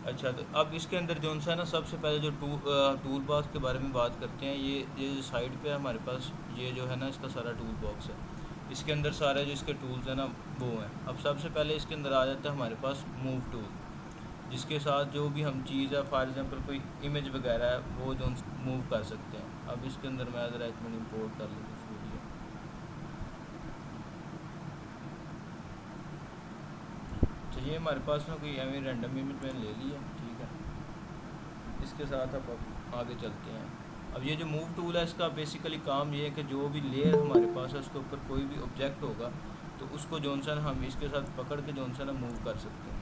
अच्छा, तो अब इसके अंदर जो सा है ना, सबसे पहले जो टूल बॉक्स के बारे में बात करते हैं। ये जो साइड पे है हमारे पास, ये जो है ना इसका सारा टूल बॉक्स है। इसके अंदर सारे जो इसके टूल्स हैं ना वो हैं। अब सबसे पहले इसके अंदर आ जाता है हमारे पास मूव टूल, जिसके साथ जो भी हम चीज़ है, फॉर एग्जांपल कोई इमेज वगैरह है, वो जो मूव कर सकते हैं। अब इसके अंदर मैं ज़रा एक मिनट इंपोर्ट कर लूँ उस वीडियो। तो ये हमारे पास ना कोई एवं रैंडम इमेज मैंने ले ली है, ठीक है। इसके साथ अब आगे चलते हैं। अब ये जो मूव टूल है, इसका बेसिकली काम ये है कि जो भी लेयर हमारे पास है उसके ऊपर कोई भी ऑब्जेक्ट होगा, तो उसको जौन सा हम इसके साथ पकड़ के जौन सा ना मूव कर सकते हैं।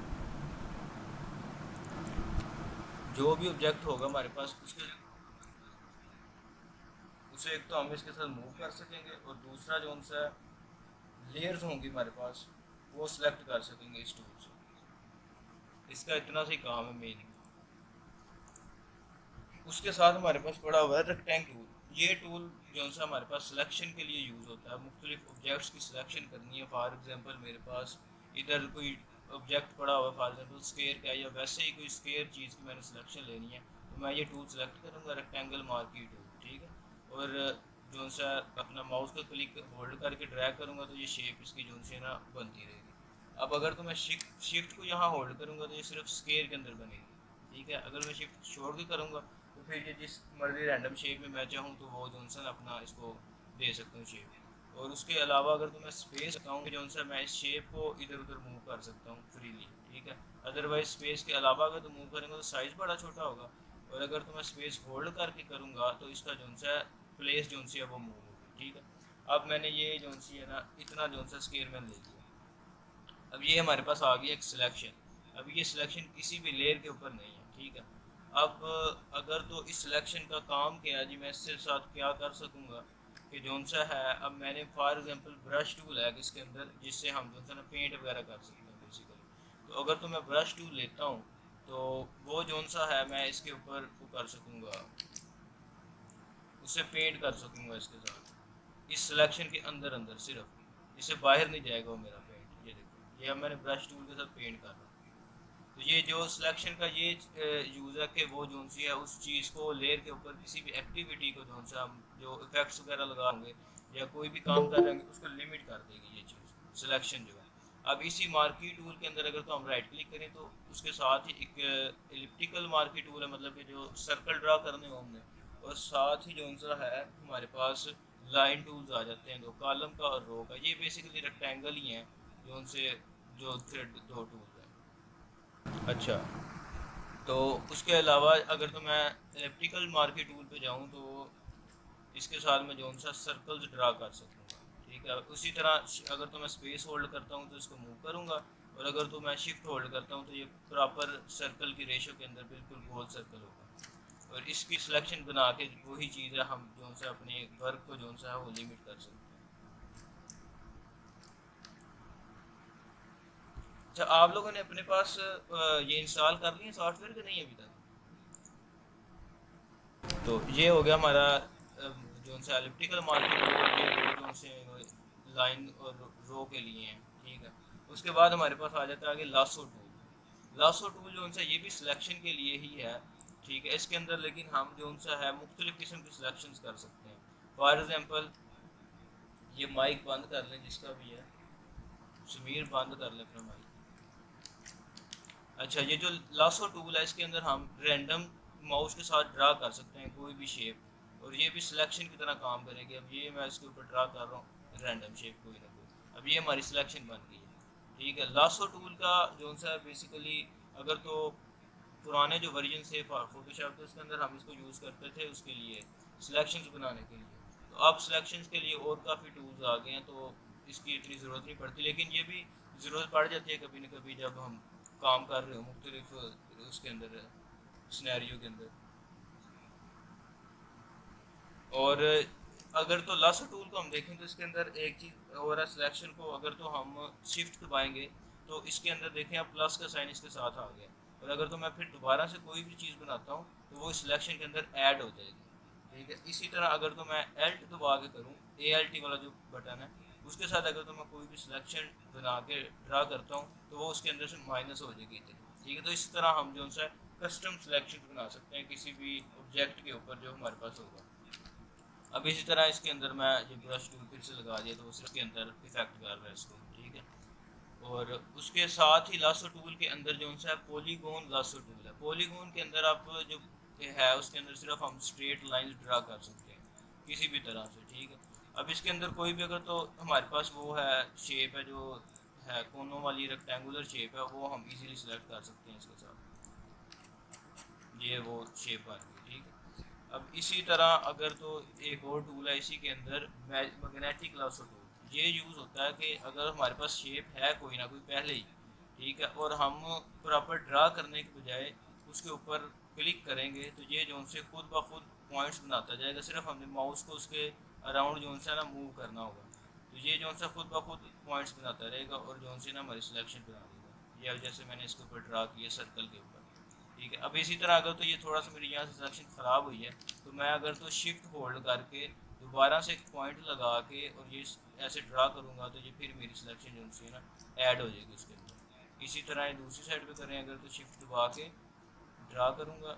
जो भी ऑब्जेक्ट होगा हमारे पास उसके उसे एक तो हम इसके साथ मूव कर सकेंगे, और दूसरा जौन सा लेयर्स होंगी हमारे पास वो सिलेक्ट कर सकेंगे इस टूल से। इसका इतना सा ही काम है मेन। उसके साथ हमारे पास पड़ा हुआ है रेक्टेंग टूल। ये टूल जो सा हमारे पास सिलेक्शन के लिए यूज़ होता है। मुख्तलिफ ऑब्जेक्ट्स की सिलेक्शन करनी है। फॉर एग्जांपल मेरे पास इधर कोई ऑब्जेक्ट पड़ा हुआ है, फॉर एग्जांपल स्क्वायर का, या वैसे ही कोई स्क्वायर चीज़ की मैंने सिलेक्शन लेनी है, तो मैं ये टूल सेलेक्ट करूँगा, रेक्टेंगल मार्की टूल, ठीक है। और जो सा अपना माउस का क्लिक होल्ड करके ड्रैग करूँगा तो ये शेप इसकी जो सी ना बनती रहेगी। अब अगर तो मैं शिफ्ट शिफ्ट को यहाँ होल्ड करूँगा तो ये सिर्फ स्क्वायर के अंदर बनेगी, ठीक है। अगर मैं शिफ्ट छोड़ के करूँगा तो फिर ये जिस मर्जी रैंडम शेप में मैं चाहूँ तो वो जो सा अपना इसको दे सकता हूँ शेप। और उसके अलावा अगर तो मैं स्पेस बताऊँ जो सा मैं इस शेप को इधर उधर मूव कर सकता हूँ फ्रीली, ठीक है। अदरवाइज स्पेस के अलावा अगर तो मूव करेंगे तो साइज़ बड़ा छोटा होगा, और अगर तो मैं स्पेस होल्ड करके करूँगा तो इसका जो सा प्लेस जो सी है वो मूव होगी, ठीक है। अब मैंने ये जो सी है ना इतना जो सा स्केयर मैंने ले लिया। अब ये हमारे पास आ गया एक सिलेक्शन। अब ये सिलेक्शन किसी भी लेयर के ऊपर नहीं है, ठीक है। अब अगर तो इस सिलेक्शन का काम क्या है जी, मैं इसके साथ क्या कर सकूँगा कि जौन सा है, अब मैंने फॉर एग्जांपल ब्रश टूल है इसके अंदर, जिससे हम जो सा ना पेंट वगैरह कर सकते हैं बेसिकली। तो अगर तो मैं ब्रश टूल लेता हूँ तो वो जौन सा है मैं इसके ऊपर वो कर सकूँगा, उसे पेंट कर सकूँगा इसके साथ, इस सिलेक्शन के अंदर अंदर सिर्फ, इससे बाहर नहीं जाएगा वो मेरा पेंट। ये देखो, ये अब मैंने ब्रश टूल के साथ पेंट कर रहा हूँ। तो ये जो सिलेक्शन का ये यूज़ है कि वो जो सी है उस चीज़ को लेयर के ऊपर किसी भी एक्टिविटी को जो सा हम जो इफेक्ट्स वगैरह लगाएंगे या कोई भी काम कर रहे हैं उसको लिमिट कर देगी ये चीज़ सिलेक्शन जो है। अब इसी मार्की टूल के अंदर अगर तो हम राइट क्लिक करें तो उसके साथ ही एक एलिप्टिकल मार्की टूल है, मतलब कि जो सर्कल ड्रा करने हो हमने, और साथ ही जो सा है हमारे पास लाइन टूल्स आ जाते हैं, दो कॉलम का और रो का। ये बेसिकली रेक्टेंगल ही हैं जो उनसे जो थ्रेड दो टूल है। अच्छा, तो उसके अलावा अगर तो मैं इलेक्ट्रिकल मार्केट टूल पे जाऊँ तो इसके साथ मैं जो सा सर्कल्स ड्रा कर सकूँगा, ठीक है। उसी तरह अगर तो मैं स्पेस होल्ड करता हूँ तो इसको मूव करूँगा, और अगर तो मैं शिफ्ट होल्ड करता हूँ तो ये प्रॉपर सर्कल की रेशो के अंदर बिल्कुल गोल सर्कल होगा। और इसकी सिलेक्शन बना के वही चीज़ है, हम जो सा अपने वर्क को जो सा है वो लिमिट कर सकते हैं। अच्छा, आप लोगों ने अपने पास ये इंस्टॉल कर लिए सॉफ्टवेयर के नहीं अभी तक? तो ये हो गया हमारा जो सा एलिप्टिकल मार्केट टूल, ये दो जो से लाइन और रो के लिए हैं, ठीक है। उसके बाद हमारे पास आ जाता है आगे लासो टूल। लासो टूल जो सा ये भी सिलेक्शन के लिए ही है, ठीक है। इसके अंदर लेकिन हम जो सा है मुख्तलिफ किस्म की सिलेक्शन कर सकते हैं। फॉर एग्जांपल ये माइक बंद कर लें जिसका भी है, समीर बंद कर लें अपना माइक। अच्छा, ये जो लासो टूल है इसके अंदर हम रैंडम माउस के साथ ड्रा कर सकते हैं कोई भी शेप, और ये भी सिलेक्शन की तरह काम करेगी। अब ये मैं इसके ऊपर ड्रा कर रहा हूँ रैंडम शेप कोई ना कोई, अब ये हमारी सिलेक्शन बन गई है, ठीक है। लासो टूल का जो सा बेसिकली अगर तो पुराने जो वर्जन से फोटोशॉप के उसके अंदर हम इसको यूज़ करते थे उसके लिए सिलेक्शंस बनाने के लिए, तो अब सिलेक्शंस के लिए और काफ़ी टूल्स आ गए हैं, तो इसकी इतनी ज़रूरत नहीं पड़ती। लेकिन ये भी ज़रूरत पड़ जाती है कभी ना कभी जब हम काम कर रहे हो मुख्तलिफ उसके अंदर स्नैरियो के अंदर। और अगर तो लासो टूल को हम देखें तो इसके अंदर एक चीज़ और है, सिलेक्शन को अगर तो हम शिफ्ट दबाएंगे तो इसके अंदर देखें आप प्लस का साइन इसके साथ आ गया, और अगर तो मैं फिर दोबारा से कोई भी चीज़ बनाता हूँ तो वो सिलेक्शन के अंदर ऐड हो जाएगी, ठीक है। इसी तरह अगर तो मैं एल्ट दबा के करूँ, ALT वाला जो बटन है उसके साथ अगर तो मैं कोई भी सिलेक्शन बना के ड्रा करता हूँ तो वो उसके अंदर से माइनस हो जाएगी इतनी, ठीक है। तो इस तरह हम जो सा कस्टम सिलेक्शन बना सकते हैं किसी भी ऑब्जेक्ट के ऊपर जो हमारे पास होगा। अब इसी तरह इसके अंदर मैं जो ब्रश टूल फिर से लगा दिया तो उसके अंदर इफेक्ट कर रहा है इसको, ठीक है। और उसके साथ ही लासो टूल के अंदर जो सा पॉलीगॉन लासो टूल है, पॉलीगॉन के अंदर आप जो है उसके अंदर सिर्फ हम स्ट्रेट लाइन ड्रा कर सकते हैं किसी भी तरह से, ठीक है। अब इसके अंदर कोई भी अगर तो हमारे पास वो है शेप है जो है कोनों वाली रेक्टेंगुलर शेप है, वो हम इजीली सिलेक्ट कर सकते हैं इसके साथ, ये वो शेप बन गई, ठीक है। अब इसी तरह अगर तो एक और टूल है इसी के अंदर मैग्नेटिक लासो टूल, ये यूज़ होता है कि अगर हमारे पास शेप है कोई ना कोई पहले ही, ठीक है, और हम प्रॉपर ड्रा करने के बजाय उसके ऊपर क्लिक करेंगे तो ये जो से खुद ब खुद पॉइंट्स बनाता जाएगा, सिर्फ हमने माउस को उसके अराउंड जो सा ना मूव करना होगा, तो ये जो सा खुद ब खुद पॉइंट्स बनाता रहेगा और जो से ना हमारी सिलेक्शन बना देगा। ये जैसे मैंने इसके ऊपर ड्रा किया सर्कल के ऊपर, ठीक है। अब इसी तरह अगर तो ये थोड़ा सा मेरी यहाँ से सिलेक्शन ख़राब हुई है तो मैं अगर तो शिफ्ट होल्ड करके दोबारा से एक पॉइंट लगा के और ये ऐसे ड्रा करूँगा तो ये फिर मेरी सिलेक्शन जो है ना ऐड हो जाएगी उसके अंदर। इसी तरह दूसरी साइड पे करें अगर तो शिफ्ट दबा के ड्रा करूँगा,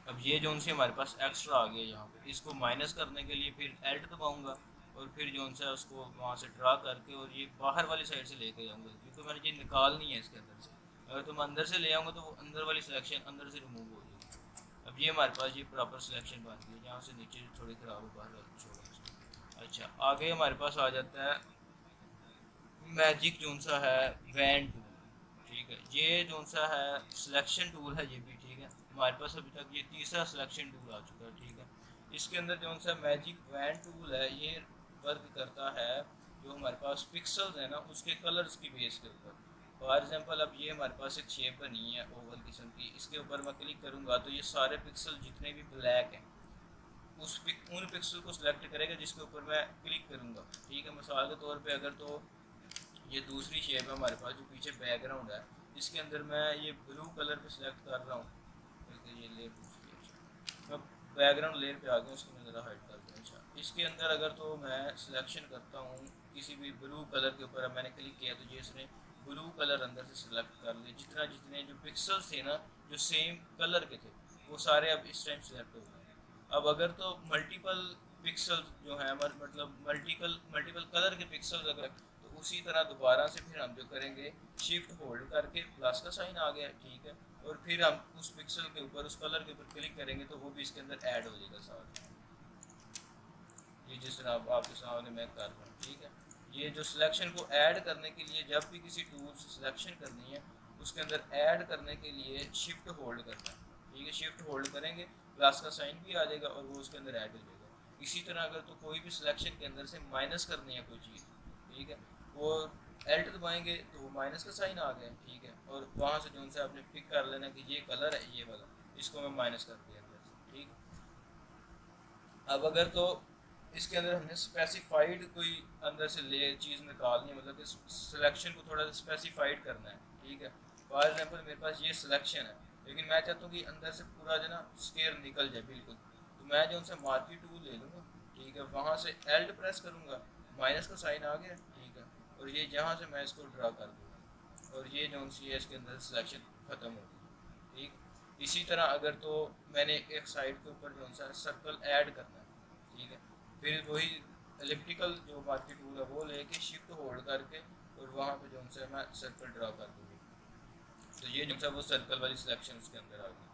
अब ये जो से हमारे पास एक्स्ट्रा आ गया यहाँ पे, इसको माइनस करने के लिए फिर एल्ट दबाऊंगा और फिर जो है उसको वहाँ से ड्रा करके और ये बाहर वाली साइड से लेके जाऊँगा क्योंकि मैंने ये निकालनी है इसके अंदर से। अगर तो मैं अंदर से ले आऊँगा तो वो अंदर वाली सिलेक्शन अंदर से रिमूव हो जाएगी। अब ये हमारे पास ये प्रॉपर सिलेक्शन बन गई, जहाँ से नीचे थोड़ी ख़राब हो बाहर छोड़ा। अच्छा, आगे हमारे पास आ जाता है मैजिक जो सा है वैन टूल, ठीक है। ये जो सा है सिलेक्शन टूल है ये भी, ठीक है। हमारे पास अभी तक ये तीसरा सिलेक्शन टूल आ चुका है, ठीक है। इसके अंदर जो सा मैजिक वैन टूल है ये वर्क करता है जो हमारे पास पिक्सल्स है ना उसके कलर्स की बेस के ऊपर। फॉर एग्जांपल अब ये हमारे पास एक शेप बनी है ओवल किस्म की, इसके ऊपर मैं क्लिक करूँगा तो ये सारे पिक्सल जितने भी ब्लैक हैं उन पिक्सल को सिलेक्ट करेगा जिसके ऊपर मैं क्लिक करूँगा, ठीक है। मिसाल के तौर पे अगर तो ये दूसरी शेप है हमारे पास जो पीछे बैकग्राउंड है, इसके अंदर मैं ये ब्लू कलर पे सिलेक्ट कर रहा हूँ, ये लेयर दूसरी, अच्छा मैं बैकग्राउंड लेयर पे आ गया, उसको मैं ज़रा हाइड कर दूँ। अच्छा, इसके अंदर अगर तो मैं सिलेक्शन करता हूँ किसी भी ब्लू कलर के ऊपर, मैंने क्लिक किया तो ये इसने ब्लू कलर अंदर से सिलेक्ट कर लिया, जितने जो पिक्सल्स थे ना जो सेम कलर के थे वो सारे अब इस टाइम सिलेक्ट हो गए। अब अगर तो मल्टीपल पिक्सल जो है मतलब मल्टीपल कलर के पिक्सल अगर तो उसी तरह दोबारा से फिर हम जो करेंगे शिफ्ट होल्ड करके प्लस का साइन आ गया, ठीक है, और फिर हम उस पिक्सल के ऊपर उस कलर के ऊपर क्लिक करेंगे तो वो भी इसके अंदर ऐड हो जाएगा साथ। ये जिस तरह आपके सामने मैं कर रहा हूँ, ठीक है। ये जो सिलेक्शन को ऐड करने के लिए जब भी किसी टूल से सिलेक्शन करनी है उसके अंदर ऐड करने के लिए शिफ्ट होल्ड करना है, ठीक है। शिफ्ट होल्ड करेंगे प्लस का साइन भी आ जाएगा और वो उसके अंदर ऐड हो जाएगा। इसी तरह अगर तो कोई भी सिलेक्शन के अंदर से माइनस करनी है कोई चीज़, ठीक है, वो एल्ट दबाएंगे तो वो माइनस का साइन आ गया, ठीक है, और वहाँ से जो से आपने पिक कर लेना कि ये कलर है ये वाला, इसको मैं माइनस कर दिया अंदर से, ठीक। अब अगर तो इसके अंदर हमने स्पेसिफाइड कोई अंदर से ले चीज़ निकालनी है, मतलब कि सिलेक्शन को थोड़ा सा स्पेसिफाइड करना है, ठीक है। फॉर एग्जांपल मेरे पास ये सिलेक्शन है लेकिन मैं चाहता हूँ कि अंदर से पूरा जो ना स्केयर निकल जाए बिल्कुल, तो मैं जो उनसे मार्की टूल ले लूँगा, ठीक है, वहाँ से एल्ट प्रेस करूँगा, माइनस का साइन आ गया, ठीक है, और ये जहाँ से मैं इसको ड्रा कर दूँगा और ये जो सी है इसके अंदर सिलेक्शन ख़त्म हो गई, ठीक। इसी तरह अगर तो मैंने एक साइड के ऊपर जो सा सर्कल ऐड करना है, ठीक है, फिर वही इलेक्ट्रिकल जो मार्की टूल है वो लेके शिफ्ट होल्ड करके और वहाँ पे जो है मैं सर्कल ड्रा कर दूँगी, तो ये जो है वो सर्कल वाली सिलेक्शन उसके अंदर आ गई,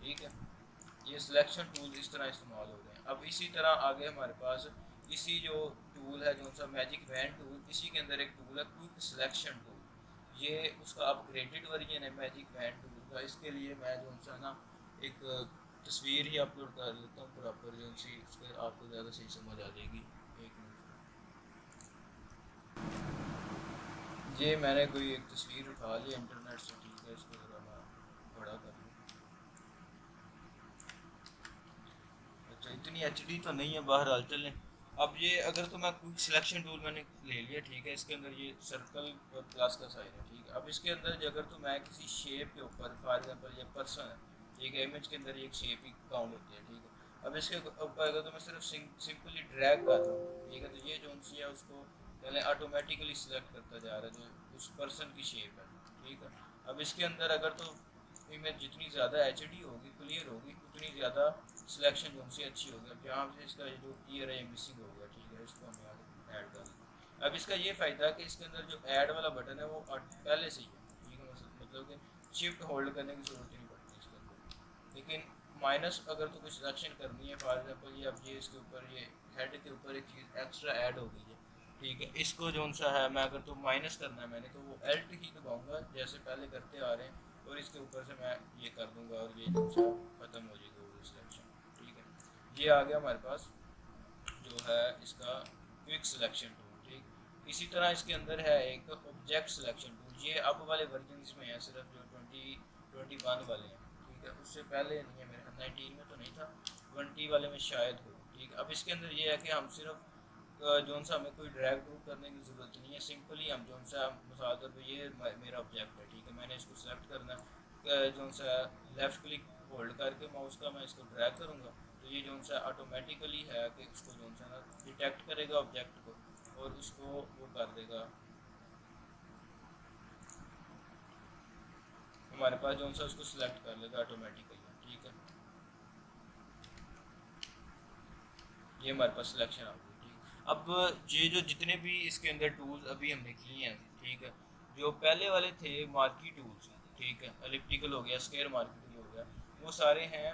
ठीक है। ये सिलेक्शन टूल इस तरह इस्तेमाल हो गए हैं। अब इसी तरह आगे हमारे पास इसी जो टूल है जो सा मैजिक वैन टूल, इसी के अंदर एक टूल है क्विक सिलेक्शन टूल, ये उसका अपग्रेडेड वर्जन है मैजिक वैन टूल का। इसके लिए मैं जो सा ना एक तस्वीर ही अपलोड कर लेता हूँ प्रॉपर जो सी, उसके आपको ज़्यादा सही समझ आ जाएगी। एक मिनट, ये मैंने कोई एक तस्वीर उठा ली इंटरनेट से, ठीक है, इसको ज़रा मैं बड़ा कर लूँ। अच्छा, इतनी एचडी तो नहीं है, बहरहाल चलें। अब ये अगर तो मैं क्विक सिलेक्शन टूल मैंने ले लिया, ठीक है, इसके अंदर ये सर्कल और प्लस का साइन है, ठीक है। अब इसके अंदर अगर तो मैं किसी शेप के ऊपर फॉर एग्जांपल ये पर्सन है, ठीक है, इमेज के अंदर एक शेप ही काउंट होती है, ठीक है। अब इसके ऊपर अगर तो मैं सिर्फ सिंपली ड्रैग कर रहा हूँ, ठीक है, तो ये जो सी है उसको पहले ऑटोमेटिकली सिलेक्ट करता जा रहा है जो उस पर्सन की शेप है, ठीक है। अब इसके अंदर अगर तो इमेज जितनी ज़्यादा एच डी होगी, क्लियर होगी, उतनी ज़्यादा सिलेक्शन जो उनसे अच्छी होगी। अब यहाँ से इसका जो ईयर है ये मिसिंग हो गया, ठीक है, इसको हम यहाँ ऐड कर लेंगे। अब इसका ये फ़ायदा है कि इसके अंदर जो ऐड वाला बटन है वो पहले से ही है, ठीक है, मतलब कि शिफ्ट होल्ड करने की ज़रूरत नहीं पड़ती इसके अंदर। लेकिन माइनस अगर तो कुछ सिलेक्शन करनी है, फॉर एग्जांपल ये अब ये इसके ऊपर ये हेड के ऊपर एक चीज़ एक्स्ट्रा ऐड हो गई है, ठीक है, इसको जो सा है मैं अगर तो माइनस करना है मैंने, तो वो एल्ट ही दबाऊंगा जैसे पहले करते आ रहे हैं, और इसके ऊपर से मैं ये कर दूंगा और ये जो सा ख़त्म हो जाएगा वो सिलेक्शन, ठीक है। ये आ गया हमारे पास जो है इसका क्विक सिलेक्शन टूल, ठीक। इसी तरह इसके अंदर है एक ऑब्जेक्ट सिलेक्शन टूल। ये अब वाले वर्जन में है, सिर्फ जो 2021 वाले हैं, ठीक है, उससे पहले नहीं है, मेरे 19 में तो नहीं था, 20 वाले में शायद हो, ठीक। अब इसके अंदर ये है कि हम सिर्फ जो सा हमें कोई ड्रैग ड्रूप करने की ज़रूरत नहीं है, सिंपली हम जो सा मिसाल तौर पर ये मेरा ऑब्जेक्ट है, ठीक है, मैंने इसको सेलेक्ट करना है, जो सा लेफ़्ट क्लिक होल्ड करके माउस का मैं इसको ड्रैग करूँगा, तो ये जो सा ऑटोमेटिकली है कि उसको जो सा ना डिटेक्ट करेगा ऑब्जेक्ट को और उसको वो कर देगा, हमारे पास जो सा उसको सिलेक्ट कर लेगा ऑटोमेटिकली, ठीक है। ये हमारे पास सिलेक्शन आ गई, ठीक। अब ये जो जितने भी इसके अंदर टूल्स अभी हमने किए हैं, ठीक है, जो पहले वाले थे मार्की टूल्स, ठीक है, एलिप्टिकल हो गया, स्क्वायर मार्की टूल हो गया, वो सारे हैं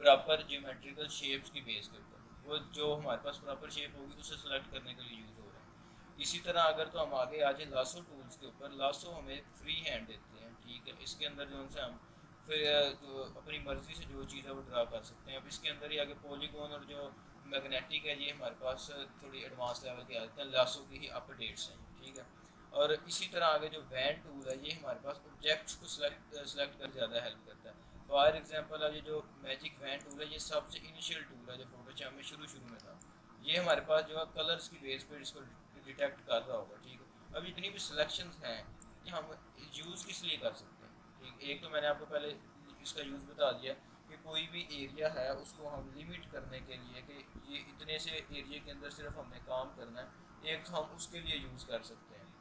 प्रॉपर ज्योमेट्रिकल शेप्स की बेस के ऊपर। वो जो हमारे पास प्रॉपर शेप होगी उसे सेलेक्ट करने के लिए यूज़ हो रहा है। इसी तरह अगर तो हम आगे आ जाए लासो टूल्स के ऊपर, लासो हमें फ्री हैंड देते हैं, ठीक है, इसके अंदर जो उनसे हम फिर जो अपनी मर्ज़ी से जो चीज़ है वो ड्रा कर सकते हैं। अब इसके अंदर ही आगे पॉलीगॉन और जो मैग्नेटिक है ये हमारे पास थोड़ी एडवांस लेवल के आते हैं, लासो की ही अपडेट्स हैं, ठीक है। और इसी तरह आगे जो वैन टूल है ये हमारे पास ऑब्जेक्ट्स को सेलेक्ट कर ज़्यादा हेल्प करता है। फॉर एग्जांपल अब ये जो मैजिक वैन टूल है ये सबसे इनिशियल टूल है जो फोटोशॉप में शुरू में था। ये हमारे पास जो है कलर्स की बेस पर इसको डिटेक्ट कर रहा होगा, ठीक है। अब जितनी भी सिलेक्शंस हैं ये हम यूज़ किस लिए कर सकते हैं, ठीक। एक तो मैंने आपको पहले इसका यूज़ बता दिया कि कोई भी एरिया है उसको हम लिमिट करने के लिए कि ये इतने से एरिया के अंदर सिर्फ हमने काम करना है, एक तो हम उसके लिए यूज़ कर सकते हैं।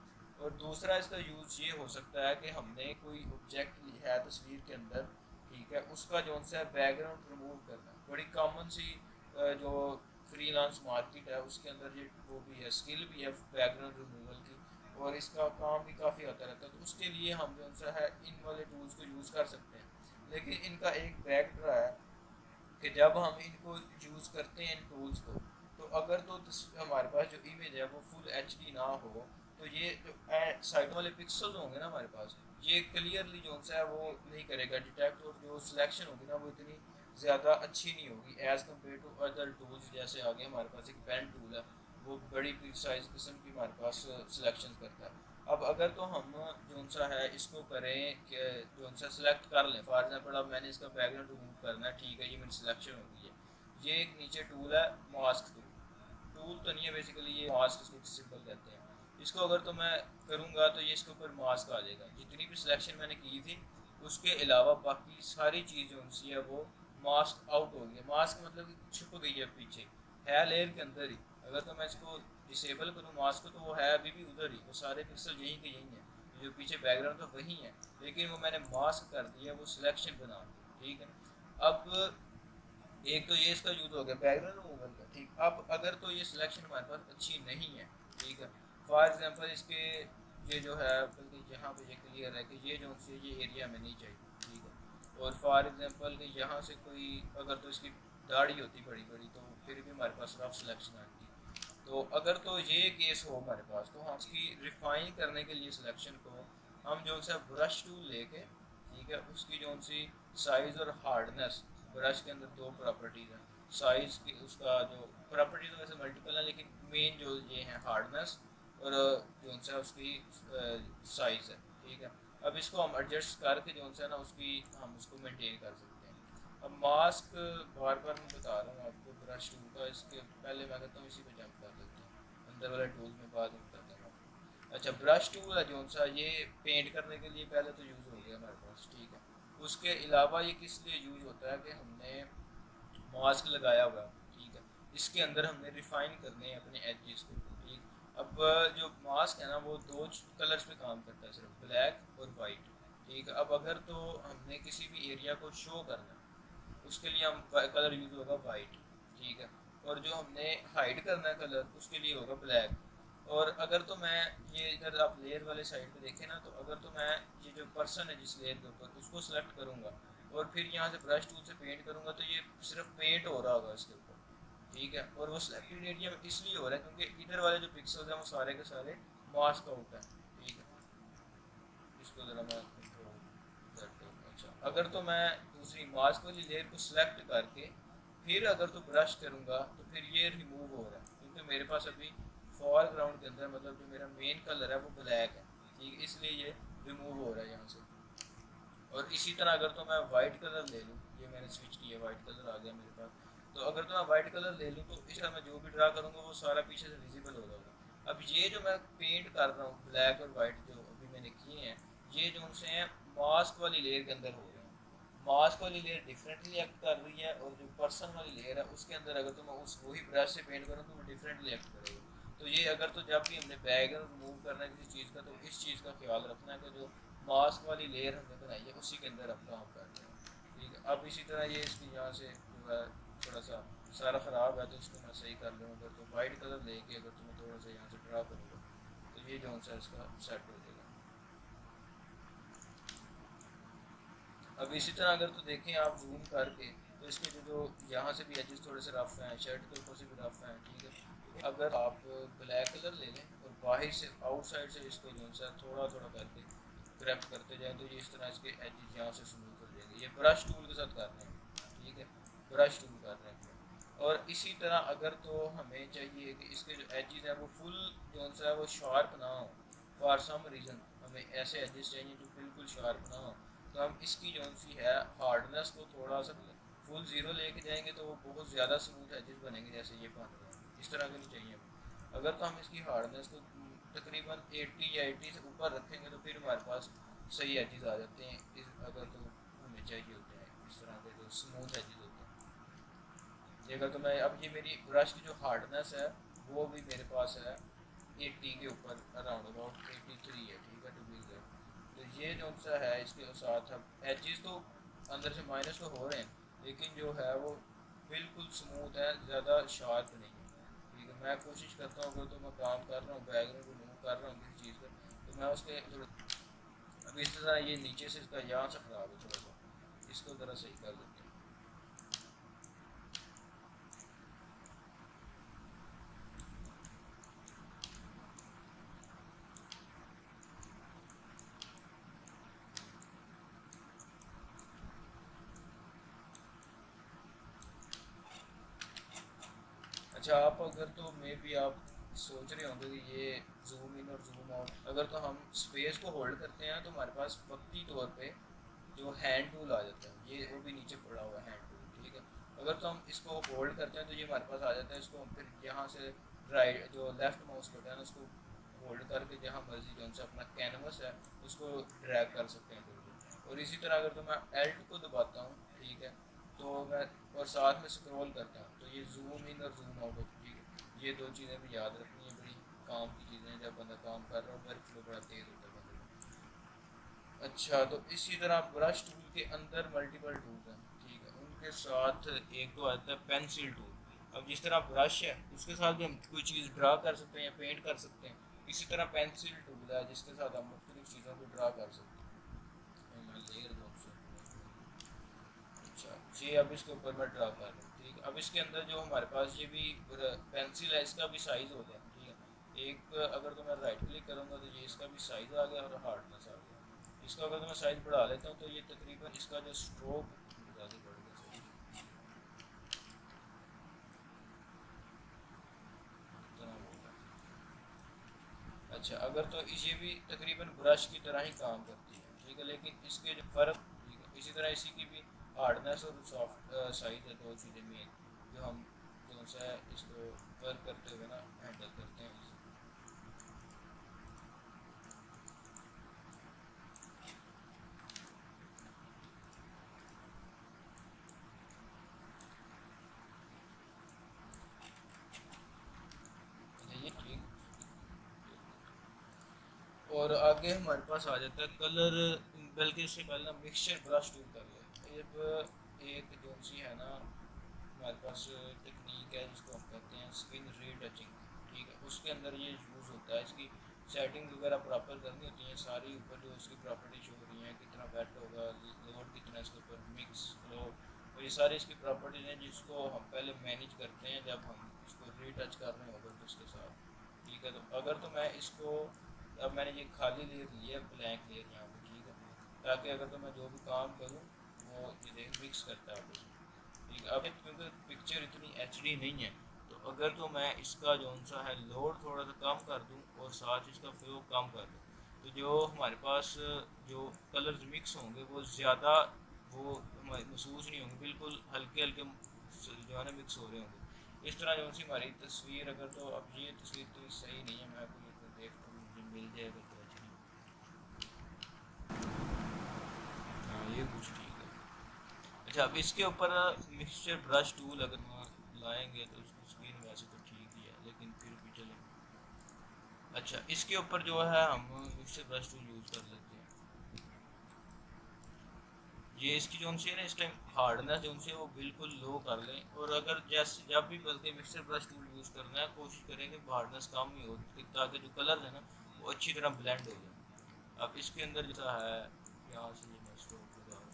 और दूसरा इसका यूज़ ये हो सकता है कि हमने कोई ऑब्जेक्ट लिया है तस्वीर के अंदर, ठीक है, उसका जो सा बैकग्राउंड रिमूव करना बड़ी कॉमन सी जो फ्रीलांस मार्केट है उसके अंदर ये वो भी है, स्किल भी है बैकग्राउंड रिमूवल की, और इसका काम भी काफ़ी होता रहता है। तो उसके लिए हम जो सा है इन वाले टूल्स को यूज़ कर सकते हैं। लेकिन इनका एक बैकड्रा है कि जब हम इनको यूज़ करते हैं इन टूल्स को, तो अगर तो हमारे पास जो इमेज है वो फुल एच डी ना हो, तो ये जो साइड वाले पिक्सल्स होंगे ना हमारे पास, ये क्लियरली जो सा है वो नहीं करेगा डिटेक्ट, और जो सिलेक्शन होगी ना वो इतनी ज़्यादा अच्छी नहीं होगी as compare to other tools. जैसे आगे हमारे पास एक पेन टूल है, वो बड़ी प्रिसाइज किस्म की हमारे पास सिलेक्शन करता है। अब अगर तो हम जो सा है इसको करें कि जो सा सिलेक्ट कर लें, फॉर एग्जांपल अब मैंने इसका बैकग्राउंड रिमूव करना है, ठीक है, ये मेरी सिलेक्शन हो गई है। ये एक नीचे टूल है मास्क टूल, टूल तो नहीं है बेसिकली, ये मास्क इसको सिंपल कहते हैं। इसको अगर तो मैं करूँगा तो ये इसके ऊपर मास्क आ जाएगा, जितनी भी सिलेक्शन मैंने की थी उसके अलावा बाकी सारी चीज़ जो सी है वो मास्क आउट हो गई है। मास्क मतलब कि छुप गई है पीछे, है लेयर के अंदर ही। अगर तो मैं इसको डिसेबल करूँ मास्क को तो वो है अभी भी उधर ही, वो सारे पिक्सल यहीं के यहीं हैं, जो पीछे बैकग्राउंड तो वही है, लेकिन वो मैंने मास्क कर दिया, वो सिलेक्शन बना दिया, ठीक है। अब एक तो ये इसका यूज़ हो गया बैकग्राउंड रिमूवल का, ठीक। अब अगर तो ये सिलेक्शन हमारे पास अच्छी नहीं है, ठीक है, फॉर एग्जांपल इसके ये जो है बल्कि यहाँ पे ये क्लियर है कि ये जो से ये एरिया में नहीं चाहिए, ठीक है। और फॉर एग्जांपल कि यहाँ से कोई अगर तो इसकी दाढ़ी होती बड़ी बड़ी तो फिर भी हमारे पास रफ सिलेक्शन आती। तो अगर तो ये केस हो हमारे पास, तो हम इसकी रिफाइन करने के लिए सिलेक्शन को हम जो सा ब्रश टूल लेके, ठीक है, उसकी जो सी साइज़ और हार्डनेस, ब्रश के अंदर दो प्रॉपर्टीज़ हैं, साइज़ की उसका जो प्रॉपर्टी तो वैसे मल्टीपल है लेकिन मेन जो ये है हार्डनेस और जो सा उसकी साइज़ है, ठीक है। अब इसको हम एडजस्ट करके जो सा ना उसकी हम उसको मेंटेन कर सकते हैं। अब मास्क बार बार मैं बता रहा हूँ आपको ब्रश टूल का, इसके पहले मैं कहता हूँ इसी पे जंप कर देते हैं, अंदर वाले टूल में बाद में बताता हूँ आपको। अच्छा, ब्रश टूल है जो सा ये पेंट करने के लिए पहले तो यूज़ हो गया हमारे पास, ठीक है। उसके अलावा ये किस लिए यूज़ होता है कि हमने मास्क लगाया हुआ है, ठीक है, इसके अंदर हमने रिफाइन करने हैं अपने एजेस को, ठीक। अब जो मास्क है ना वो दो कलर्स पे काम करता है, सिर्फ ब्लैक और वाइट। ठीक है, अब अगर तो हमने किसी भी एरिया को शो करना है उसके लिए हम कलर यूज़ होगा वाइट। ठीक है, और जो हमने हाइड करना है कलर उसके लिए होगा ब्लैक। और अगर तो मैं ये इधर आप लेयर वाले साइड पे देखें ना, तो अगर तो मैं ये जो पर्सन है जिस लेयर के ऊपर उसको सेलेक्ट करूँगा और फिर यहाँ से ब्रश टूल से पेंट करूँगा तो ये सिर्फ पेंट हो रहा होगा इसके ऊपर। ठीक है, और वो सिलेक्टेड एरिया में इसलिए हो रहा है क्योंकि इधर वाले जो पिक्सल्स हैं वो सारे के सारे मास्क आउट है। ठीक है, इसको ज़रा मैं कंट्रोल करता हूँ। अच्छा, अगर तो मैं दूसरी मास्क वाली लेयर को सिलेक्ट करके फिर अगर तो ब्रश करूँगा तो फिर ये रिमूव हो रहा है क्योंकि मेरे पास अभी फॉरग्राउंड के अंदर मतलब जो मेरा मेन कलर है वो ब्लैक है। ठीक है, इसलिए ये रिमूव हो रहा है यहाँ से। और इसी तरह अगर तो मैं वाइट कलर ले लूँ, ये मैंने स्विच किया, वाइट कलर आ गया मेरे पास। तो अगर तो मैं वाइट कलर ले लूँ तो इस तरह मैं जो भी ड्रा करूँगा वो सारा पीछे से विजिबल हो जाएगा। अब ये जो मैं पेंट कर रहा हूँ ब्लैक और वाइट जो अभी मैंने किए हैं, ये जो उनसे हैं मास्क वाली लेयर के अंदर हो रहे हैं। मास्क वाली लेयर डिफरेंटली एक्ट कर रही है और जो पर्सन वाली लेयर है उसके अंदर अगर तो मैं उस वही ब्रश से पेंट करूँ तो वो डिफरेंटली एक्ट करेगा। तो ये अगर तो जब भी हमने बैकग्राउंड रिमूव करना है किसी चीज़ का तो इस चीज़ का ख्याल रखना है कि जो मास्क वाली लेयर हमने बनाई है उसी के अंदर हम काम कर रहे हैं। ठीक है, अब इसी तरह ये इसकी यहाँ से जो है थोड़ा सा सारा ख़राब है तो इसको मैं सही कर लूँगा। तो वाइट कलर लेके अगर तो मैं थोड़ा सा यहाँ से ड्रा करूँगा तो ये जो सा इसका सेट हो जाएगा। अब इसी तरह अगर तो देखें आप जूम करके तो इसके जो यहाँ से भी एजेस थोड़े से रफ हैं, शर्ट के ऊपर से भी रफ हैं। ठीक है, अगर आप ब्लैक कलर ले लें और बाहर से आउटसाइड से इसको जो है थोड़ा थोड़ा करके ग्रैप करते जाएँ तो ये इस तरह इसके एजेस यहाँ से स्मूथ हो जाएंगे। ये ब्रश टूल के साथ कर रहे हैं। ठीक है, ब्रश टूल कर रहे हैं। और इसी तरह अगर तो हमें चाहिए कि इसके जो एजेस हैं वो फुल जो है वो शार्प ना हो, फॉर सम रीज़न हमें ऐसे एजेस चाहिए जो बिल्कुल शार्प ना हो, तो हम इसकी जो सी है हार्डनेस को थोड़ा सा फुल ज़ीरो लेके जाएंगे तो वो बहुत ज़्यादा स्मूथ एजेस बनेंगे जैसे ये बन रहे हैं। इस तरह के नहीं चाहिए हमें। अगर तो हम इसकी हार्डनेस को तकरीबन 80 या 80 से ऊपर रखेंगे तो फिर हमारे पास सही एजेस आ जाते हैं। अगर तो हमें चाहिए होते हैं इस तरह के जो स्मूथ एजेस होते हैं। ये अगर तो मैं अब ये मेरी ब्रश की जो हार्डनेस है वो भी मेरे पास है 80 के ऊपर, अराउंड अबाउट 83 है। ठीक है, टू बी एग्जैक्ट। तो ये जो सा है इसके साथ अब एजेस तो अंदर से माइनस तो हो रहे हैं लेकिन जो है वो बिल्कुल स्मूथ है, ज़्यादा शार्प नहीं है। ठीक है, मैं कोशिश करता हूँ अगर तो मैं काम कर रहा हूँ बैकग्राउंड रिमूव कर रहा हूँ किसी चीज़ का तो मैं उसके थोड़ा अब इस तरह ये नीचे से इसका यहाँ से ख़राब है थोड़ा सा, इसको ज़रा सही कर देते हैं। अच्छा, आप अगर तो मे बी आप सोच रहे होंगे कि ये जूम इन और जूम आउट अगर तो हम स्पेस को होल्ड करते हैं तो हमारे पास वक्ती तौर पे जो हैंड टूल आ जाता है, ये वो भी नीचे पड़ा हुआ है हैंड टूल। ठीक है, अगर तो हम इसको होल्ड करते हैं तो ये हमारे पास आ जाता है। इसको हम फिर यहाँ से राइट जो लेफ्ट माउस बटन है उसको होल्ड करके जहाँ मर्जी जो से अपना कैनवस है उसको ड्रैग कर सकते हैं दूर। और इसी तरह अगर तो मैं एल्ट को दबाता हूँ, ठीक है, तो मैं और साथ में स्क्रॉल करता हूँ तो ये जूम इन और जूम आउट होती है। ठीक है, ये दो चीज़ें भी याद रखनी है, बड़ी काम की चीज़ें जब बंदा काम कर रहा हो, वर्क फ्लो बड़ा तेज़ होता है बंदे का। अच्छा, तो इसी तरह ब्रश टूल के अंदर मल्टीपल टूल हैं। ठीक है, उनके साथ एक तो आता है पेंसिल टूल। अब जिस तरह ब्रश है उसके साथ भी हम कोई चीज़ ड्रा कर सकते हैं या पेंट कर सकते हैं, इसी तरह पेंसिल टूल है जिसके साथ हम मुख्तलिफ चीज़ों को ड्रा कर सकते हैं। मैं लेयर दो अच्छा, ये अब इसके ऊपर मैं ड्रा कर रहा हूँ। ठीक है, अब इसके अंदर जो हमारे पास ये भी पेंसिल है इसका भी साइज़ हो गया। ठीक है, एक अगर तो मैं राइट क्लिक करूँगा तो ये इसका भी साइज़ आ गया और हार्डनेस आ गया। इसका अगर तो मैं साइज़ बढ़ा लेता हूँ तो ये तकरीबन इसका जो स्ट्रोक ज़्यादा बढ़ गया। सही इतना होगा। अच्छा, अगर तो ये भी तकरीबन ब्रश की तरह ही काम करती है। ठीक है, लेकिन इसके जो फ़र्क, ठीक है, इसी तरह इसी की भी हार्डनेस और सॉफ्ट साइज है, दो चीज़ें मेन जो हम जो सा है इसको वर्क करते हुए ना हैंडल करते हैं। अच्छा, ये ठीक। और आगे हमारे पास आ जाता है कलर, बल्कि इससे पहले ना मिक्सचर ब्रश टूल कर ले। अब एक जो सी है ना हमारे पास टेक्निक है जिसको हम कहते हैं स्किन रीटचिंग, ठीक है। उसके अंदर ये यूज़ होता है, इसकी सेटिंग वगैरह प्रॉपर करनी होती है सारी। ऊपर जो इसकी प्रॉपर्टी शो हो रही है, कितना वेट होगा, लोड कितना इसके ऊपर, मिक्स फ्लो, तो ये सारी इसकी प्रॉपर्टीज हैं जिसको हम पहले मैनेज करते हैं जब हम इसको रीटच कर रहे होगा तो उसके साथ, ठीक है। तो अगर तो मैं इसको, अब मैंने ये खाली लेयर लिया है, ब्लैंक लेयर यहाँ पे, ठीक है, ताकि अगर तो मैं जो भी काम करूँ वो ये देख मिक्स करता है आपस में, ठीक है। अब क्योंकि पिक्चर इतनी एचडी नहीं है, तो अगर तो मैं इसका जो सा है लोड थोड़ा सा कम कर दूँ और साथ इसका फ्लो कम कर दूँ, तो जो हमारे पास जो कलर्स मिक्स होंगे वो ज़्यादा वो हमारे महसूस नहीं होंगे, बिल्कुल हल्के हल्के जो है ना मिक्स हो रहे होंगे। इस तरह जो सी हमारी तस्वीर, अगर तो अब ये तस्वीर तो सही नहीं है, मैं आपको ये तो देखता हूँ मुझे मिल जाएगा तो अच्छी, हाँ ये कुछ ठीक है। अच्छा, अब इसके ऊपर मिक्सचर ब्रश टूल अगर हम लाएंगे तो उसकी स्क्रीन वैसे तो ठीक ही है, लेकिन फिर भी चलें। अच्छा, इसके ऊपर जो है हम मिक्सचर ब्रश टूल यूज़ कर लेते हैं। ये इसकी जो है ना इस टाइम हार्डनेस जो है वो बिल्कुल लो कर लें, और अगर जैसे जब भी बल्कि मिक्सचर ब्रश टूल यूज़ करना है कोशिश करें कि हार्डनेस कम ही हो, ताकि जो कलर है ना वो अच्छी तरह ब्लेंड हो जाए। अब इसके अंदर जैसा है, यहाँ से ये मैं स्ट्रोक लगा रहा हूँ,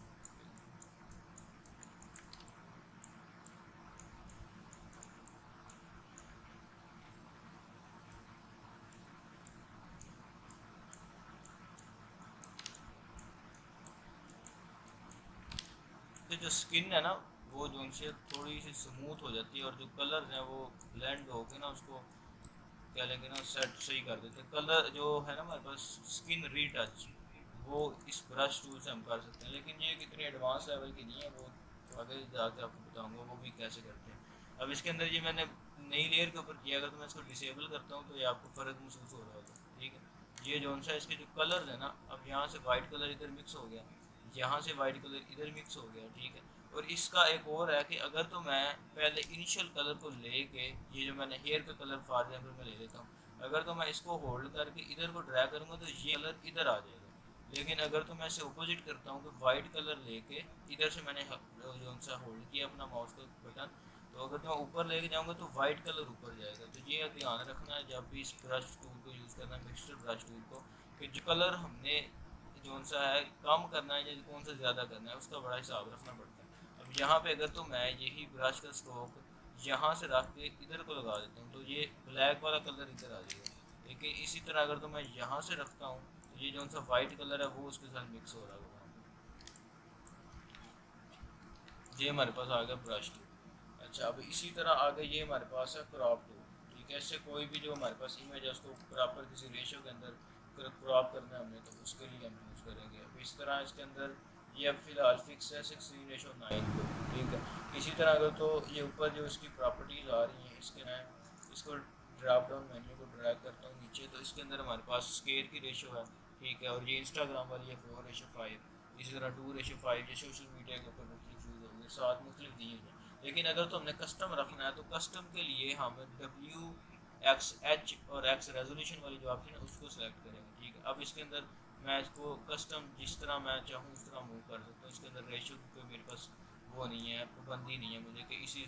तो जो स्किन है ना वो जो उनसे थोड़ी सी स्मूथ हो जाती है, और जो कलर हैं वो ब्लेंड होके ना उसको क्या लेंगे ना सेट सही कर देते हैं। कलर जो है ना हमारे पास स्किन रीटच, वो इस ब्रश टूल से हम कर सकते हैं, लेकिन ये कितनी एडवांस लेवल की नहीं है, वो तो आगे जाके आपको बताऊंगा वो भी कैसे करते हैं। अब इसके अंदर ये मैंने नई लेयर के ऊपर किया, अगर तो मैं इसको डिसेबल करता हूँ तो ये आपको फ़र्क महसूस हो रहा होगा, ठीक है। ये जो सा इसके जो कलर है ना, अब यहाँ से वाइट कलर इधर मिक्स हो गया, यहाँ से वाइट कलर इधर मिक्स हो गया, ठीक है। और इसका एक और है कि अगर तो मैं पहले इनिशियल कलर को लेके, ये जो मैंने हेयर का कलर फॉर एग्जाम्पल मैं ले लेता हूँ, अगर तो मैं इसको होल्ड करके इधर को ड्रैग करूँगा तो ये कलर इधर आ जाएगा। लेकिन अगर तो मैं इसे अपोजिट करता हूँ कि वाइट कलर लेके इधर से मैंने जो सा होल्ड किया अपना माउस का बटन, तो अगर तो मैं ऊपर लेके जाऊँगा तो वाइट कलर ऊपर जाएगा। तो ये ध्यान रखना है जब भी इस ब्रश टूल को यूज़ करना है, मिक्सचर ब्रश टूल को, कि जो कलर हमने जो सा है कम करना है या कौन सा ज़्यादा करना है उसका बड़ा हिसाब रखना पड़ता है। अब यहाँ पे अगर तो मैं यही ब्रश का स्ट्रोक यहाँ से रख के इधर को लगा देता हूँ तो ये ब्लैक वाला कलर इधर आ जाएगा, लेकिन इसी तरह अगर तो मैं यहाँ से रखता हूँ तो ये जो सा वाइट कलर है वो उसके साथ मिक्स हो रहा है। ये हमारे पास आ गया ब्रश टूल। अच्छा, अब इसी तरह आगे ये हमारे पास है क्रॉप टूल, ठीक है। इससे कोई भी जो हमारे पास इमेज है उसको प्रॉपर किसी रेशियो के अंदर क्रॉप करना है हमने, तो उसके लिए हम यूज़ करेंगे। अब इस तरह इसके अंदर ये अब फिलहाल फिक्स है 16:9 को, ठीक है। इसी तरह अगर तो ये ऊपर जो इसकी प्रॉपर्टीज़ आ रही हैं, इसके मैं इसको ड्रॉप डाउन मेन्यू को ड्रैग करता हूँ नीचे, तो इसके अंदर हमारे पास स्केयर की रेशो है, ठीक है। और ये इंस्टाग्राम वाली है 4:5, इसी तरह 2:5, ये सोशल मीडिया के ऊपर मुख्तलिफ यूज़ होंगे, साथ मुख्तलिफ दिए हैं। लेकिन अगर तो हमने कस्टम रखना है तो कस्टम के लिए हम WXH और X रेजोल्यूशन वाली जो ऑप्शन है उसको सेलेक्ट करेंगे, ठीक है। अब इसके अंदर मैं इसको कस्टम जिस तरह मैं चाहूँ उस तरह मूव कर सकता हूँ। इसके अंदर रेशो कोई मेरे पास वो नहीं है, पाबंदी नहीं है मुझे कि इसी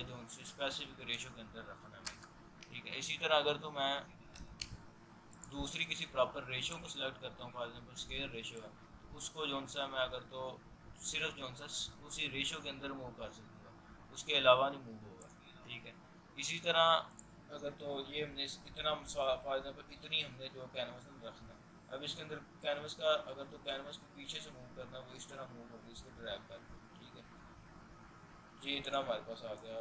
जो स्पेसिफिक रेशो के अंदर रखना है, ठीक है। इसी तरह अगर तो मैं दूसरी किसी प्रॉपर रेशो को सिलेक्ट करता हूँ, फॉर एग्जांपल स्केयर रेशो है, तो उसको जो सा मैं अगर तो सिर्फ जो सा उसी रेशो के अंदर मूव कर सकूँगा, उसके अलावा नहीं मूव होगा, ठीक है। इसी तरह अगर तो ये हमने इतना फॉर एग्जांपल इतनी हमने जो कैनवस में रखना है। अब इसके अंदर कैनवस का अगर तो कैनवस को पीछे से मूव करना वो इस तरह मूव होगी, इसको ड्रैग करके, ठीक है। ये इतना हमारे पास आ गया,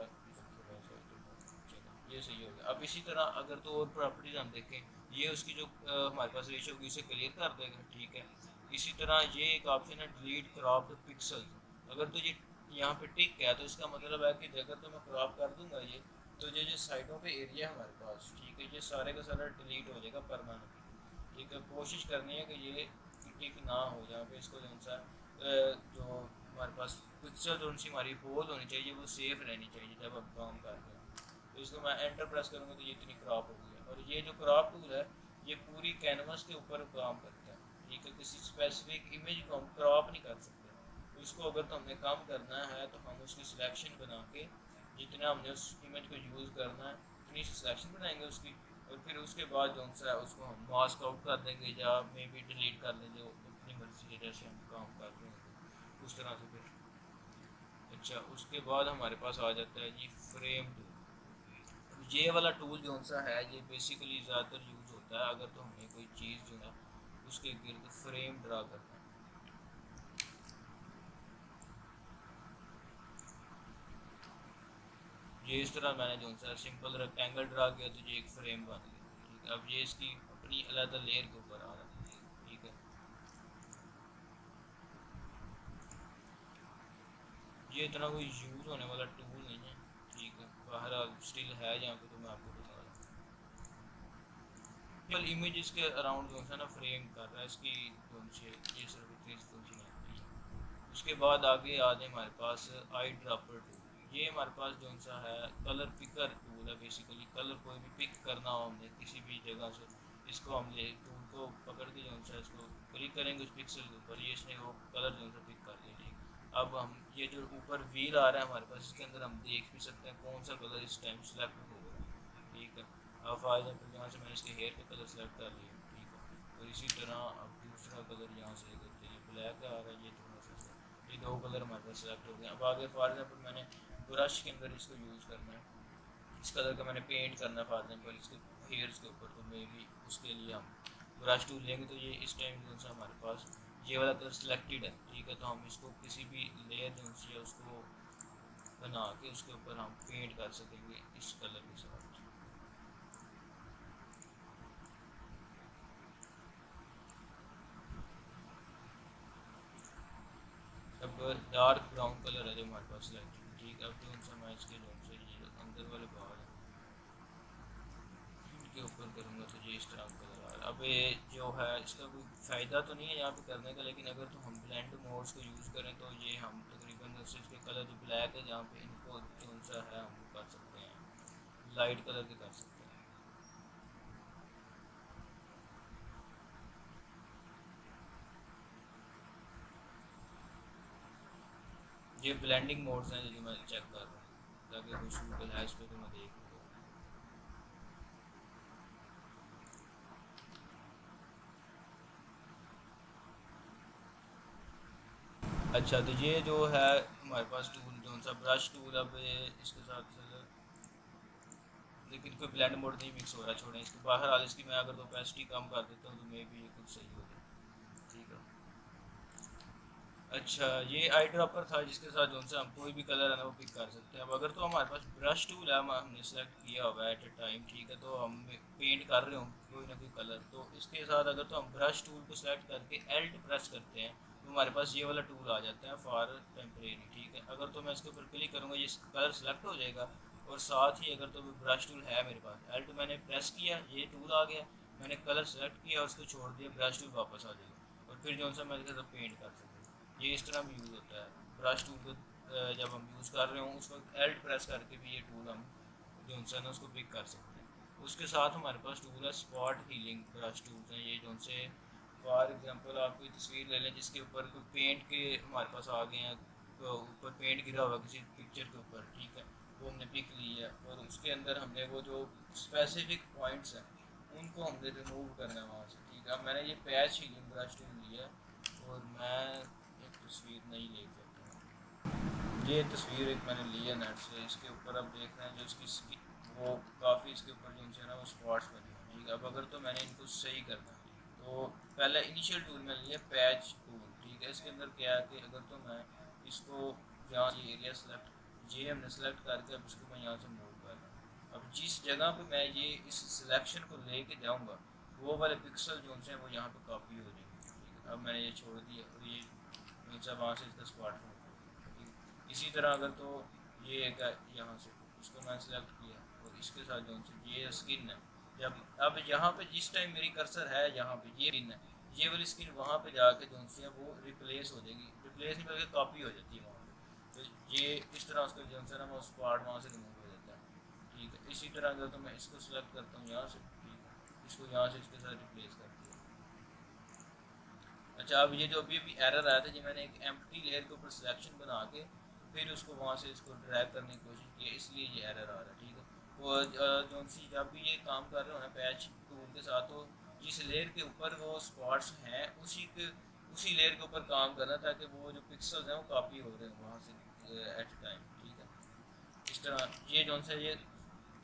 ये सही हो गया। अब इसी तरह अगर तो और प्रॉपर्टीज हम देखें, ये उसकी जो हमारे पास रेशियो होगी इसे क्लियर कर देगा, ठीक है। इसी तरह ये एक ऑप्शन है डिलीट क्रॉप्ड पिक्सल, अगर तो ये यहाँ पे टिक है तो इसका मतलब है कि अगर तो मैं क्रॉप कर दूंगा ये, तो ये जो साइडों पे एरिया हमारे पास, ठीक है, ये सारे का सारा डिलीट हो जाएगा परमानेंटली, ठीक है। कोशिश करनी है कि ये टिक ना हो, जहाँ पे इसको जो सा जो हमारे पास पिक्सल जो सी हमारी होल होनी चाहिए वो सेफ रहनी चाहिए जब हम काम कर रहे हैं। तो इसको मैं एंटर प्रेस करूँगा तो ये इतनी क्रॉप हो गई है। और ये जो क्रॉप टूल है ये पूरी कैनवस के ऊपर काम करता है, ठीक है। किसी स्पेसिफिक इमेज को हम क्रॉप नहीं कर सकते, तो इसको अगर तो हमें कम करना है तो हम उसकी सिलेक्शन बना के जितना हमने उस इमेज को यूज़ करना है उतनी सिलेक्शन बनाएंगे उसकी, और फिर उसके बाद जो सा उसको हम मास्क आउट कर देंगे या मे बी डिलीट कर लेंगे अपनी मर्जी है जैसे हम काम कर रहे हैं उस तरह से फिर। अच्छा, उसके बाद हमारे पास आ जाता है जी फ्रेम टूल। ये वाला टूल जो सा है ये बेसिकली ज़्यादातर यूज़ होता है अगर तो हमें कोई चीज़ जो है उसके गिर्द फ्रेम ड्रा करना है। ये इस तरह मैंने जो सा सिंपल रेक्टेंगल ड्रा किया तो ये एक फ्रेम बन गया, ठीक है। अब ये इसकी अपनी अलग लेयर के ऊपर आ रहा है, ठीक है। ये इतना कोई यूज़ होने वाला टूल नहीं है, ठीक है। बहरहाल स्टिल है यहाँ पे तो मैं आपको बता रहा हूँ। केवल इमेज इसके अराउंड जो है ना फ्रेम कर रहा है इसकी जो से ये सिर्फ इतनी फंक्शन है। उसके बाद आगे आ जाए हमारे पास आई ड्रॉपर टूल। ये हमारे पास जो सा है कलर पिकर टूल है। बेसिकली कलर कोई भी पिक करना हो हमने किसी भी जगह से, इसको हम ये टूल को पकड़ के जो सा इसको क्लिक करेंगे उस पिक्सल के ऊपर, ये इसने वो कलर जो सा पिक कर लिया, ठीक। अब हम ये जो ऊपर व्हील आ रहा है हमारे पास इसके अंदर हम देख भी सकते हैं कौन सा कलर इस टाइम सेलेक्ट हो रहा है, ठीक है। अब फॉर एग्जाम्पल यहाँ से मैंने इसके हेयर का कलर सेलेक्ट कर लिया, ठीक है। और इसी तरह अब दूसरा कलर यहाँ से करते हैं ब्लैक आ रहा है, ये थोड़ा सा ये दो कलर हमारे पास सेलेक्ट हो गए। अब आगे फॉर एग्जाम्पल मैंने ब्रश के अंदर इसको यूज़ करना है, इस कलर का मैंने पेंट करना है फॉर एग्जाम्पल इसके हेयर्स के ऊपर, तो मे बी उसके लिए हम ब्रश टूल लेंगे। तो ये इस टाइम जो सा हमारे पास ये वाला कलर सिलेक्टेड है, ठीक है। तो हम इसको किसी भी लेयर जो है उसको बना के उसके ऊपर हम पेंट कर सकेंगे इस कलर के साथ। अब डार्क ब्राउन कलर है जो हमारे पास सिलेक्टेड, ठीक है। अब जो सा मैं इसके जो से ये अंदर वाले बाहर है के ऊपर करूँगा तो ये इस तरह कलर आ रहा है। अब ये जो है इसका कोई फ़ायदा तो नहीं है यहाँ पे करने का, लेकिन अगर तो हम ब्लेंड मोड्स को यूज़ करें तो ये हम तकरीबन उससे इसके कलर जो ब्लैक है जहाँ पे इनको जो सा है हम वो कर सकते हैं लाइट कलर के कर सकते हैं। ये ब्लेंडिंग मोड्स हैं जो मैं चेक कर रहा हूँ ताकि कोई सूटेबल है इस पर तो मैं देख लूँ। अच्छा, तो ये जो है हमारे पास टूल जो सा ब्रश टूल, अब ये इसके साथ लेकिन कोई ब्लेंड मोड नहीं मिक्स हो रहा, छोड़ें इसको। बाहर हाल इसकी मैं अगर ओपेसिटी कम कर देता हूँ तो मे भी ये कुछ सही हो जाए, ठीक है। अच्छा, ये आई ड्रॉपर था जिसके साथ जो सा हम कोई भी कलर है ना वो पिक कर सकते हैं। अब अगर तो हमारे पास ब्रश टूल है हमने सेलेक्ट किया हुआ है एट ए टाइम, ठीक है। तो हम पेंट कर रहे हो कोई ना कोई कलर, तो इसके साथ अगर तो हम ब्रश टूल को सेलेक्ट करके एल्ट प्रेस करते हैं तो हमारे पास ये वाला टूल आ जाता है फॉर टेम्परेरी, ठीक है। अगर तो मैं इसके ऊपर क्लिक करूँगा ये कलर सेलेक्ट हो जाएगा, और साथ ही अगर तो ब्रश टूल है मेरे पास एल्ट मैंने प्रेस किया ये टूल आ गया, मैंने कलर सेलेक्ट किया और उसको छोड़ दिया ब्रश टूल वापस आ जाएगा, और फिर जो सा मैं पेंट कर सकूँ। ये इस तरह भी यूज़ होता है ब्रश टूल को जब हम यूज़ कर रहे हों उस वक्त एल्ट प्रेस करके भी ये टूल हम जो है ना उसको पिक कर सकते हैं। उसके साथ हमारे पास टूल है स्पॉट हीलिंग ब्रश टूल्स हैं ये जो से फॉर एग्जांपल आप कोई तस्वीर ले लें जिसके ऊपर कोई पेंट के हमारे पास आ गए हैं, तो ऊपर पेंट गिरा हुआ किसी पिक्चर के ऊपर, ठीक है। वो हमने पिक ली है और उसके अंदर हमने वो जो स्पेसिफिक पॉइंट्स हैं उनको हमने रिमूव करना है वहाँ से, ठीक है। अब मैंने ये पैच हीलिंग ब्रश टूल लिया है और मैं एक तस्वीर नहीं ले सकता हूँ। ये तस्वीर एक मैंने ली है नेट से, इसके ऊपर अब देख रहे हैं जो इसकी वो काफ़ी इसके ऊपर जो है ना वो स्पॉट्स बने हैं, ठीक है। अब अगर तो मैंने इनको सही करना है तो पहले इनिशियल टूल मैंने लिया पैच टूल, ठीक है। इसके अंदर क्या है कि अगर तो मैं इसको यहाँ ये एरिया सेलेक्ट ये हमने सेलेक्ट करके अब इसको मैं यहाँ से मूव कर रहा हूँ। अब जिस जगह पे मैं ये इस सिलेक्शन को लेके जाऊँगा वो वाले पिक्सल जो हैं वो यहाँ पे कॉपी हो जाएंगे, ठीक है। अब मैंने ये छोड़ दिया और ये सब वहाँ से इसका स्मार्टफोन, इसी तरह अगर तो ये एक यहाँ से इसको मैं सेलेक्ट किया और इसके साथ जो ये स्किन है, जब अब यहाँ पे जिस टाइम मेरी कर्सर है यहाँ पे ये स्किन है, ये वाली स्किन वहाँ पे जाके जो है वो रिप्लेस हो जाएगी, रिप्लेस नहीं बल्कि कॉपी हो जाती है वहाँ पे। तो ये इस तरह उसका जो है ना वो स्पॉट वहाँ से रिमूव हो जाता है, ठीक है। इसी तरह अगर तो मैं इसको सेलेक्ट करता हूँ यहाँ से, ठीक है, इसको यहाँ से इसके साथ रिप्लेस कर दिया। अच्छा, अब ये जो अभी अभी एरर आया था, जी मैंने एक एम्प्टी लेयर के ऊपर सिलेक्शन बना के फिर उसको वहाँ से इसको ड्रैग करने की कोशिश की, इसलिए ये एरर आ रहा है। ठीक है, तो जो सी जब भी ये काम कर रहे हो ना पैच टूल के साथ, तो जिस लेयर के ऊपर वो स्पॉट्स हैं उसी लेयर के ऊपर काम करना, ताकि वो जो पिक्सल्स हैं वो कॉपी हो रहे हैं वहाँ से एट ए टाइम। ठीक है, इस तरह ये जो सा ये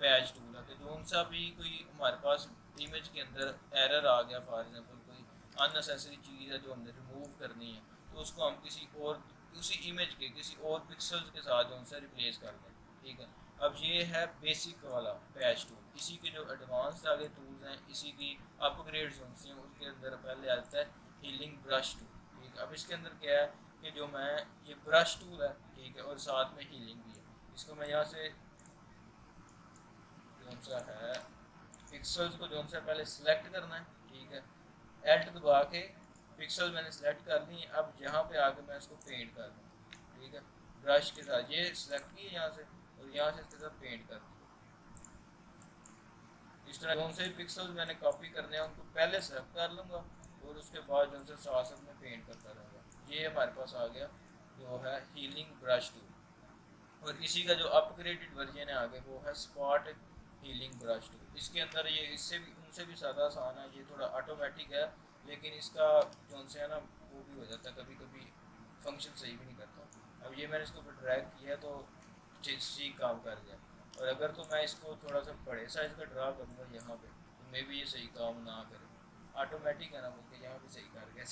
पैच टूल है कि जो सा भी कोई हमारे पास इमेज के अंदर एरर आ गया, फॉर एग्जांपल कोई अननेसेसरी चीज़ है जो हमने रिमूव करनी है, तो उसको हम किसी और उसी इमेज के किसी और पिक्सल्स के साथ जो उनसे रिप्लेस कर दें। ठीक है, अब ये है बेसिक वाला पैच टूल। इसी के जो एडवांस्ड आगे टूल्स हैं, इसी की अपग्रेड जो हैं, उनके अंदर पहले आता है हीलिंग ब्रश टूल। ठीक है, अब इसके अंदर क्या है कि जो मैं ये ब्रश टूल है, ठीक है, और साथ में हीलिंग भी है, इसको मैं यहाँ से जो सा है पिक्सल्स को जो सा पहले सिलेक्ट करना है। ठीक है, एल्ट दबा के पिक्सल मैंने सेलेक्ट कर ली। अब यहाँ पे आके मैं इसको पेंट कर दूँ। ठीक है, ब्रश के साथ ये सिलेक्ट किए यहाँ से, और यहाँ से इसके साथ पेंट कर दिया। इस तरह कौन से पिक्सल मैंने कॉपी करने हैं उनको पहले सेलेक्ट कर लूँगा, और उसके बाद जो से साथ में पेंट करता रहूँगा। ये हमारे पास आ गया जो है हीलिंग ब्रश टूल। और इसी का जो अपग्रेडेड वर्जन है आगे, वो है स्पॉट हीलिंग ब्रश टूल। इसके अंदर ये इससे भी उनसे भी ज़्यादा आसान है, ये थोड़ा ऑटोमेटिक है, लेकिन इसका जो से है ना वो भी हो जाता है, कभी कभी फंक्शन सही भी नहीं करता। अब ये मैंने इसको ऊपर ड्रैग किया तो ठीक काम कर गया, और अगर तो मैं इसको थोड़ा सा बड़े साइज़ का ड्रा करूँगा यहाँ पे, तो मे भी ये सही काम ना करे। ऑटोमेटिक है ना, बोलते यहाँ भी सही कर गया,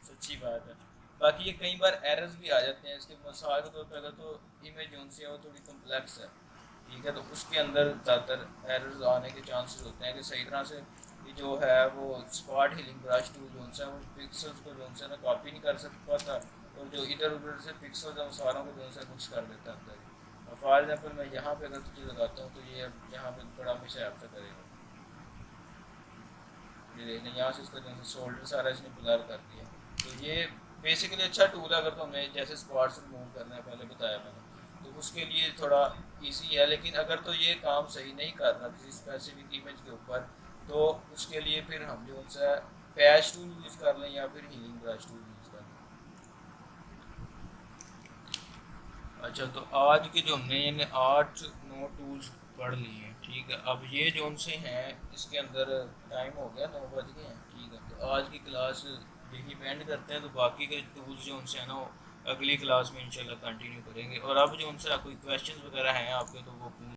सच्ची बात है। बाकी ये कई बार एरर्स भी आ जाते हैं। इसके मिसाल के तौर पर अगर तो इमेज जो सी है वो थोड़ी कम्प्लेक्स है, ठीक है, तो उसके अंदर ज़्यादातर एरर्स आने के चांसेस होते हैं कि सही तरह से ये जो है वो स्पॉट हीलिंग ब्रश टूल जो है वो पिक्सल्स को जो है ना कॉपी नहीं कर सकता था, और जो इधर उधर से पिक्सल्स हैं वो सारों को जो है मिक्स कर देता है। और फॉर एग्जाम्पल मैं यहाँ पे अगर तुझे लगाता हूँ तो ये यहाँ पे बड़ा हमेशा ऐप करेगा। ये देखना यहाँ से इसका जो है शोल्डर सारा इसने ब्लर कर दिया। तो ये बेसिकली अच्छा टूल है अगर तो हमें जैसे स्पॉट्स रिमूव करना है, पहले बताया मैंने, तो उसके लिए थोड़ा इजी है। लेकिन अगर तो ये काम सही नहीं कर रहा किसी स्पेसिफिक इमेज के ऊपर, तो उसके लिए फिर हम जो सा पैच टूल यूज़ कर लें या फिर हीलिंग ब्रश टूल यूज़ कर लें। अच्छा, तो आज के जो हमने ये 8-9 टूल्स पढ़ लिए हैं। ठीक है, अब ये जो उनसे हैं इसके अंदर टाइम हो गया, 9 बज गए हैं। ठीक है, तो आज की क्लास यही एंड करते हैं। तो बाकी के टूल्स जो उनसे हैं ना वो अगली क्लास में इंशाल्लाह कंटिन्यू करेंगे। और अब जो उनसे कोई क्वेश्चंस वगैरह हैं आपके, तो वो